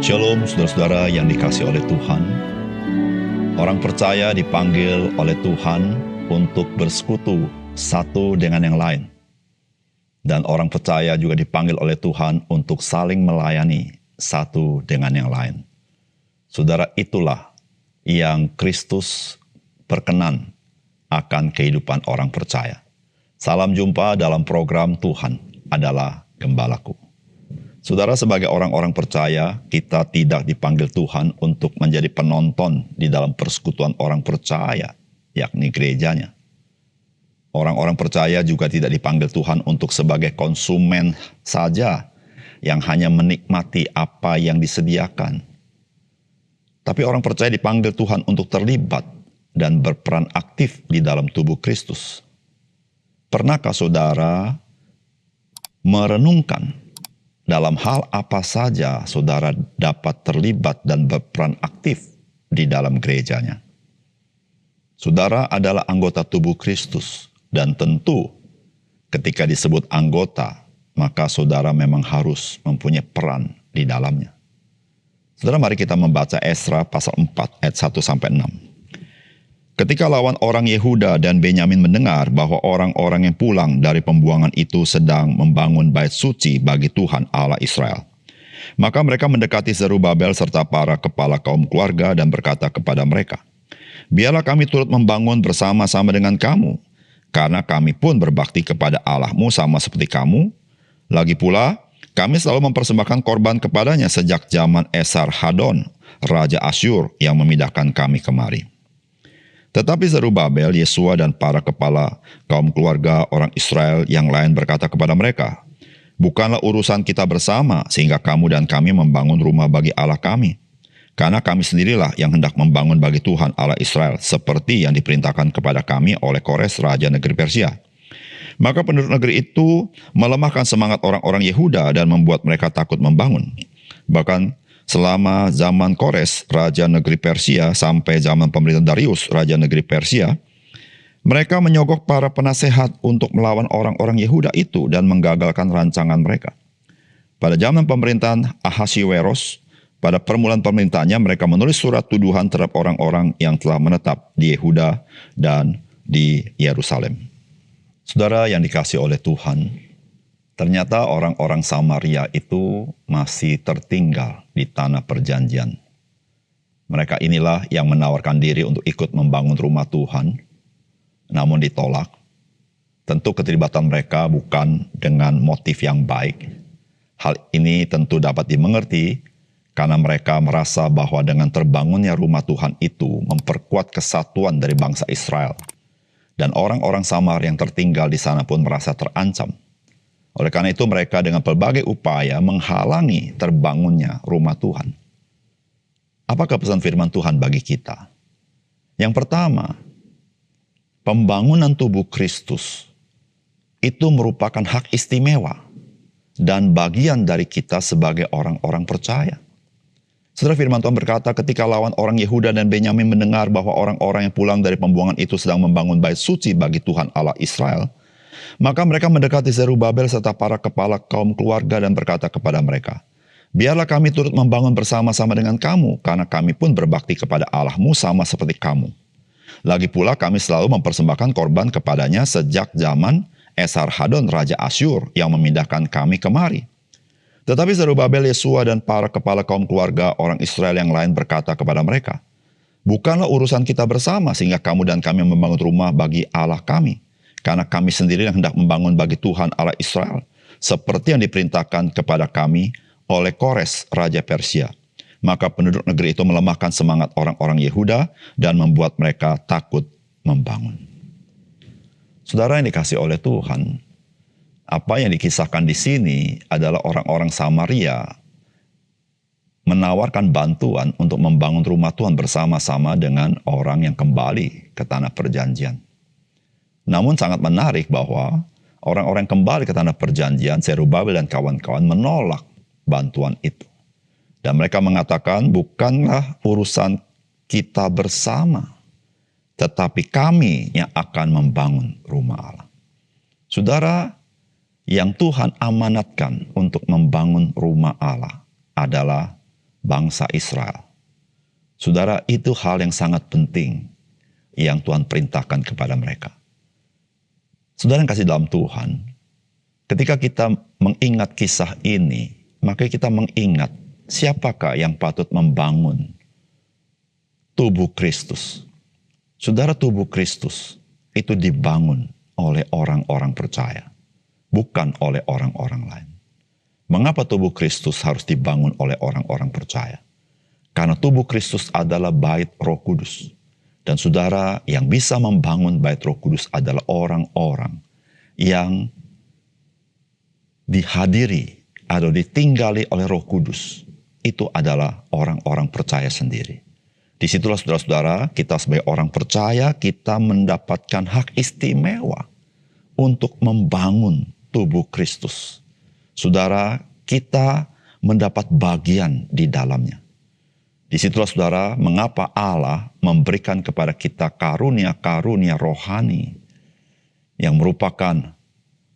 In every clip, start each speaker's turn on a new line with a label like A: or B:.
A: Shalom saudara-saudara yang dikasihi oleh Tuhan. Orang percaya dipanggil oleh Tuhan untuk bersekutu satu dengan yang lain. Dan orang percaya juga dipanggil oleh Tuhan untuk saling melayani satu dengan yang lain. Saudara, itulah yang Kristus berkenan akan kehidupan orang percaya. Salam jumpa dalam program Tuhan adalah Gembalaku. Saudara, sebagai orang-orang percaya, kita tidak dipanggil Tuhan untuk menjadi penonton di dalam persekutuan orang percaya, yakni gerejanya. Orang-orang percaya juga tidak dipanggil Tuhan untuk sebagai konsumen saja, yang hanya menikmati apa yang disediakan. Tapi orang percaya dipanggil Tuhan untuk terlibat dan berperan aktif di dalam tubuh Kristus. Pernahkah saudara merenungkan dalam hal apa saja saudara dapat terlibat dan berperan aktif di dalam gerejanya? Saudara adalah anggota tubuh Kristus, dan tentu ketika disebut anggota, maka saudara memang harus mempunyai peran di dalamnya. Saudara, mari kita membaca Esra pasal 4 ayat 1-6. Ketika lawan orang Yehuda dan Benyamin mendengar bahwa orang-orang yang pulang dari pembuangan itu sedang membangun bait suci bagi Tuhan Allah Israel, maka mereka mendekati Zerubabel serta para kepala kaum keluarga dan berkata kepada mereka, "Biarlah kami turut membangun bersama-sama dengan kamu, karena kami pun berbakti kepada Allahmu sama seperti kamu. Lagi pula, kami selalu mempersembahkan korban kepadanya sejak zaman Esarhadon, Raja Asyur yang memindahkan kami kemari." Tetapi Zerubabel, Yesua, dan para kepala kaum keluarga orang Israel yang lain berkata kepada mereka, "Bukanlah urusan kita bersama sehingga kamu dan kami membangun rumah bagi Allah kami. Karena kami sendirilah yang hendak membangun bagi Tuhan Allah Israel, seperti yang diperintahkan kepada kami oleh Kores, Raja negeri Persia." Maka penduduk negeri itu melemahkan semangat orang-orang Yehuda dan membuat mereka takut membangun. Bahkan selama zaman Kores, Raja negeri Persia, sampai zaman pemerintahan Darius, Raja negeri Persia, mereka menyogok para penasehat untuk melawan orang-orang Yehuda itu dan menggagalkan rancangan mereka. Pada zaman pemerintahan Ahasiweros, pada permulaan pemerintahannya, mereka menulis surat tuduhan terhadap orang-orang yang telah menetap di Yehuda dan di Yerusalem. Saudara yang dikasihi oleh Tuhan, ternyata orang-orang Samaria itu masih tertinggal di tanah perjanjian. Mereka inilah yang menawarkan diri untuk ikut membangun rumah Tuhan, namun ditolak. Tentu keterlibatan mereka bukan dengan motif yang baik. Hal ini tentu dapat dimengerti karena mereka merasa bahwa dengan terbangunnya rumah Tuhan itu memperkuat kesatuan dari bangsa Israel. Dan orang-orang Samar yang tertinggal di sana pun merasa terancam. Oleh karena itu mereka dengan berbagai upaya menghalangi terbangunnya rumah Tuhan. Apakah pesan firman Tuhan bagi kita? Yang pertama, pembangunan tubuh Kristus itu merupakan hak istimewa dan bagian dari kita sebagai orang-orang percaya. Saudara, firman Tuhan berkata, ketika lawan orang Yehuda dan Benyamin mendengar bahwa orang-orang yang pulang dari pembuangan itu sedang membangun bait suci bagi Tuhan Allah Israel, maka mereka mendekati Zerubabel serta para kepala kaum keluarga dan berkata kepada mereka, "Biarlah kami turut membangun bersama-sama dengan kamu, karena kami pun berbakti kepada Allahmu sama seperti kamu. Lagi pula kami selalu mempersembahkan korban kepadanya sejak zaman Esarhadon, Raja Asyur yang memindahkan kami kemari." Tetapi Zerubabel, Yesua, dan para kepala kaum keluarga orang Israel yang lain berkata kepada mereka, "Bukanlah urusan kita bersama sehingga kamu dan kami membangun rumah bagi Allah kami. Karena kami sendiri yang hendak membangun bagi Tuhan Allah Israel, seperti yang diperintahkan kepada kami oleh Kores, Raja Persia." Maka penduduk negeri itu melemahkan semangat orang-orang Yehuda dan membuat mereka takut membangun. Saudara yang dikasihi oleh Tuhan, apa yang dikisahkan di sini adalah orang-orang Samaria menawarkan bantuan untuk membangun rumah Tuhan bersama-sama dengan orang yang kembali ke tanah perjanjian. Namun sangat menarik bahwa orang-orang yang kembali ke tanah perjanjian, Zerubabel dan kawan-kawan, menolak bantuan itu. Dan mereka mengatakan, "Bukanlah urusan kita bersama, tetapi kami yang akan membangun rumah Allah." Saudara, yang Tuhan amanatkan untuk membangun rumah Allah adalah bangsa Israel. Saudara, itu hal yang sangat penting yang Tuhan perintahkan kepada mereka. Saudara yang kasih dalam Tuhan, ketika kita mengingat kisah ini, maka kita mengingat siapakah yang patut membangun tubuh Kristus. Saudara, tubuh Kristus itu dibangun oleh orang-orang percaya, bukan oleh orang-orang lain. Mengapa tubuh Kristus harus dibangun oleh orang-orang percaya? Karena tubuh Kristus adalah bait Roh Kudus. Dan saudara, yang bisa membangun bait Roh Kudus adalah orang-orang yang dihadiri atau ditinggali oleh Roh Kudus. Itu adalah orang-orang percaya sendiri. Disitulah saudara-saudara, kita sebagai orang percaya, kita mendapatkan hak istimewa untuk membangun tubuh Kristus. Saudara, kita mendapat bagian di dalamnya. Disitulah saudara, mengapa Allah memberikan kepada kita karunia-karunia rohani yang merupakan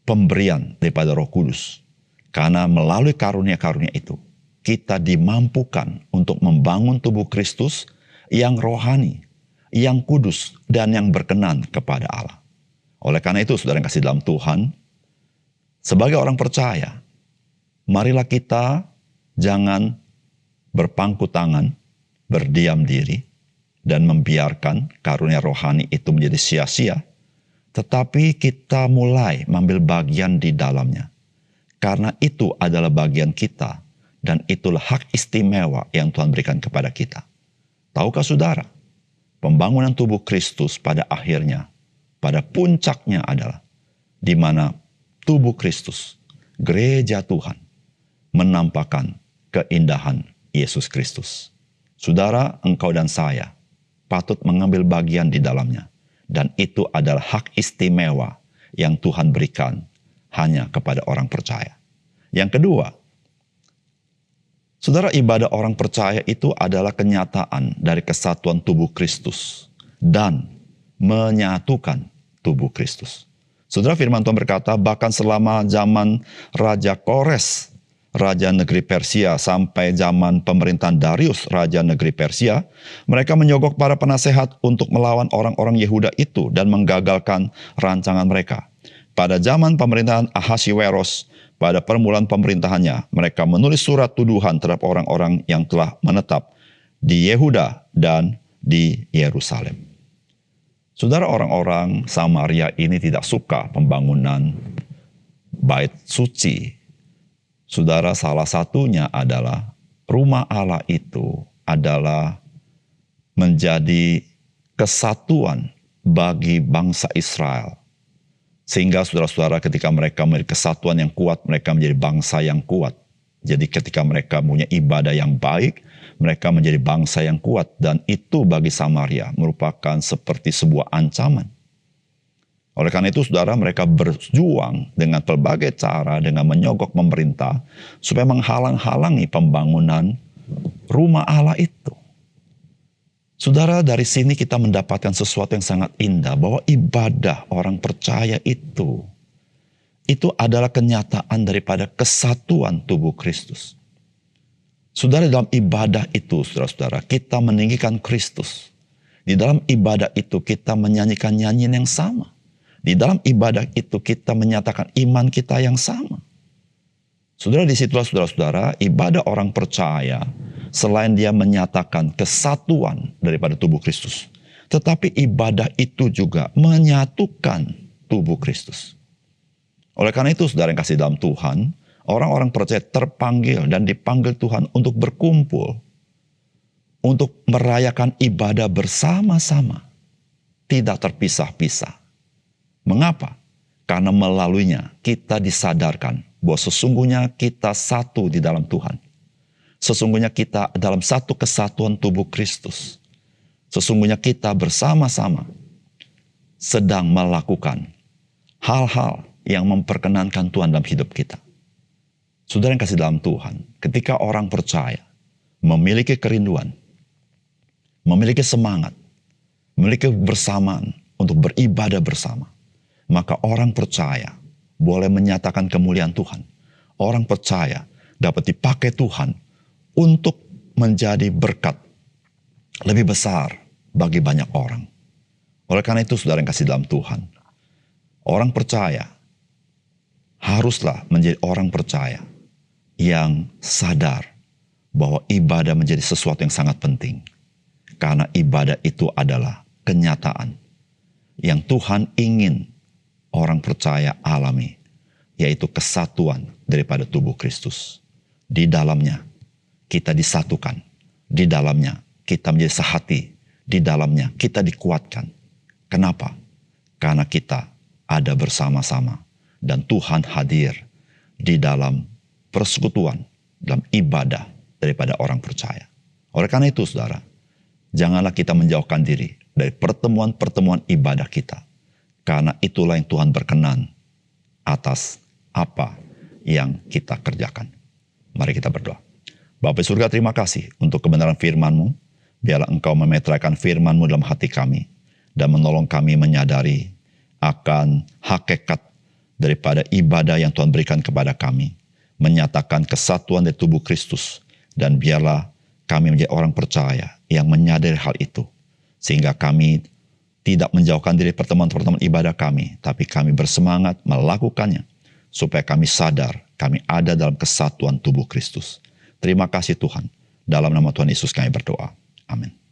A: pemberian daripada Roh Kudus. Karena melalui karunia-karunia itu, kita dimampukan untuk membangun tubuh Kristus yang rohani, yang kudus, dan yang berkenan kepada Allah. Oleh karena itu, saudara yang kasih dalam Tuhan, sebagai orang percaya, marilah kita jangan berpangku tangan, berdiam diri, dan membiarkan karunia rohani itu menjadi sia-sia, tetapi kita mulai mengambil bagian di dalamnya. Karena itu adalah bagian kita, dan itulah hak istimewa yang Tuhan berikan kepada kita. Tahukah saudara, pembangunan tubuh Kristus pada akhirnya, pada puncaknya adalah di mana tubuh Kristus, gereja Tuhan, menampakkan keindahan Yesus Kristus. Saudara, engkau dan saya patut mengambil bagian di dalamnya. Dan itu adalah hak istimewa yang Tuhan berikan hanya kepada orang percaya. Yang kedua, saudara, ibadah orang percaya itu adalah kenyataan dari kesatuan tubuh Kristus dan menyatukan tubuh Kristus. Saudara, firman Tuhan berkata, bahkan selama zaman Raja Kores, Raja negeri Persia, sampai zaman pemerintahan Darius, Raja negeri Persia, mereka menyogok para penasehat untuk melawan orang-orang Yehuda itu dan menggagalkan rancangan mereka. Pada zaman pemerintahan Ahasiweros, pada permulaan pemerintahannya, mereka menulis surat tuduhan terhadap orang-orang yang telah menetap di Yehuda dan di Yerusalem. Saudara, orang-orang Samaria ini tidak suka pembangunan bait suci. Saudara, salah satunya adalah rumah Allah itu adalah menjadi kesatuan bagi bangsa Israel. Sehingga saudara-saudara, ketika mereka memiliki kesatuan yang kuat, mereka menjadi bangsa yang kuat. Jadi ketika mereka punya ibadah yang baik, mereka menjadi bangsa yang kuat. Dan itu bagi Samaria merupakan seperti sebuah ancaman. Oleh karena itu, saudara, mereka berjuang dengan berbagai cara, dengan menyogok pemerintah, supaya menghalang-halangi pembangunan rumah Allah itu. Saudara, dari sini kita mendapatkan sesuatu yang sangat indah, bahwa ibadah orang percaya itu adalah kenyataan daripada kesatuan tubuh Kristus. Saudara, dalam ibadah itu, saudara-saudara, kita meninggikan Kristus. Di dalam ibadah itu kita menyanyikan nyanyian yang sama. Di dalam ibadah itu kita menyatakan iman kita yang sama. Saudara, disitulah saudara-saudara, ibadah orang percaya, selain dia menyatakan kesatuan daripada tubuh Kristus, tetapi ibadah itu juga menyatukan tubuh Kristus. Oleh karena itu, saudara yang kasih dalam Tuhan, orang-orang percaya terpanggil dan dipanggil Tuhan untuk berkumpul, untuk merayakan ibadah bersama-sama, tidak terpisah-pisah. Mengapa? Karena melaluinya kita disadarkan bahwa sesungguhnya kita satu di dalam Tuhan. Sesungguhnya kita dalam satu kesatuan tubuh Kristus. Sesungguhnya kita bersama-sama sedang melakukan hal-hal yang memperkenankan Tuhan dalam hidup kita. Saudara yang kasih dalam Tuhan, ketika orang percaya memiliki kerinduan, memiliki semangat, memiliki bersamaan untuk beribadah bersama, maka orang percaya boleh menyatakan kemuliaan Tuhan. Orang percaya dapat dipakai Tuhan untuk menjadi berkat lebih besar bagi banyak orang. Oleh karena itu, saudara yang kasih dalam Tuhan, orang percaya haruslah menjadi orang percaya yang sadar bahwa ibadah menjadi sesuatu yang sangat penting. Karena ibadah itu adalah kenyataan yang Tuhan ingin orang percaya alami, yaitu kesatuan daripada tubuh Kristus. Di dalamnya kita disatukan, di dalamnya kita menjadi sehati, di dalamnya kita dikuatkan. Kenapa? Karena kita ada bersama-sama dan Tuhan hadir di dalam persekutuan, dalam ibadah daripada orang percaya. Oleh karena itu, saudara, janganlah kita menjauhkan diri dari pertemuan-pertemuan ibadah kita. Karena itulah yang Tuhan berkenan atas apa yang kita kerjakan. Mari kita berdoa. Bapa di surga, terima kasih untuk kebenaran firman-Mu. Biarlah Engkau memetraikan firman-Mu dalam hati kami dan menolong kami menyadari akan hakikat daripada ibadah yang Tuhan berikan kepada kami. Menyatakan kesatuan dari tubuh Kristus. Dan biarlah kami menjadi orang percaya yang menyadari hal itu. Sehingga kami tidak menjauhkan diri pertemuan-pertemuan ibadah kami, tapi kami bersemangat melakukannya. Supaya kami sadar, kami ada dalam kesatuan tubuh Kristus. Terima kasih Tuhan. Dalam nama Tuhan Yesus kami berdoa. Amin.